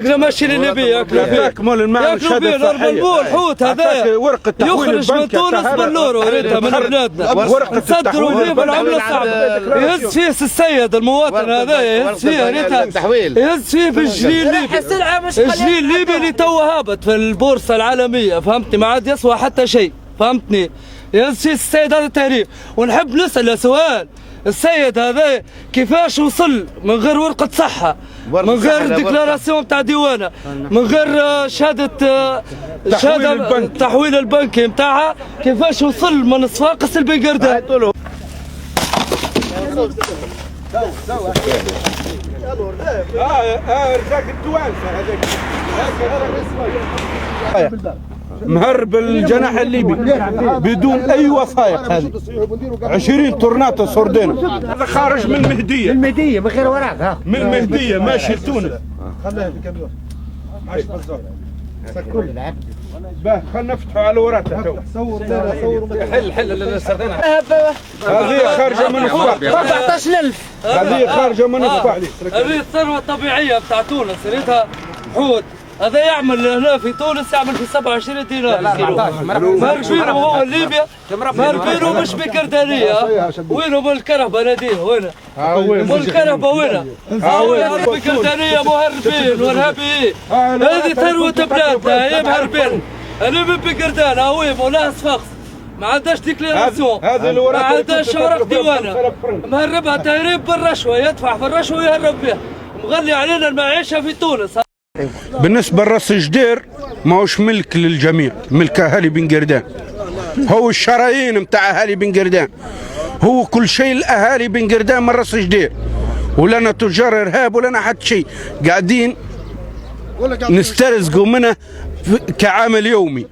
احنا ماشي لليبيا ياكلوا فيه ياكلوا فيه ضرب المول الحوت هذا يخرج من تونس باللورو ريتها من بلادنا نصدروا فيه بالعمله الصعبه يهز فيه السيد المواطن هذا يهز فيه ريتها يهز فيه في الجنيه الليبي الجنيه الليبي اللي تو هابط في البورصه العالميه فهمتني ما عاد يسوى حتى شيء فهمتني يهز فيه السيد هذا التهريب ونحب نسال سؤال السيد هذا كيفاش وصل من غير ورقة صحة من غير ديكلاراسيون تاع ديوانة من غير شهادة التحويل البنكي نتاعها كيفاش وصل من صفاقس لبنقردان رزاق التوانسة هذاك مهرب الجناح الليبي بدون اي وثائق هذه 20 طرناطة سردينة هذا خارج من المهدية من غير وراق ها من المهدية ماشي لتونس خليها في الكاميرا عايش بالظبط باه خلينا نفتحوا على وراته صور حل السردينة هذه خارجة من الصفاح 14000 هذه خارجة من الصفاح هذه الثروة الطبيعية بتاع تونس ريتها حوت هذا يعمل هنا في تونس يعمل في 27 دينار مهربينه هو ليبيا مهربينه مش بكردانية وينه بالكرهبة ناديه وينه بالكرهبة وينه بكردانية مهربين وارهابيين هذه ثروة بلادنا هي مهربين انا من بكردان هاوي مولاه صفاقس ما عندهاش ديكلاراسيون ما عندهاش ورق ديوانه مهربها تهريب بالرشوه يدفع في الرشوه ويهرب بها مغلي علينا المعيشه في تونس بالنسبة لراس جدير ماهوش ملك للجميع ملك اهالي بنقردان هو الشرايين متاع اهالي بنقردان هو كل شيء الاهالي بنقردان من راس جدير ولنا تجار ارهاب ولنا حتى شيء قاعدين نسترزقوا منه كعمل يومي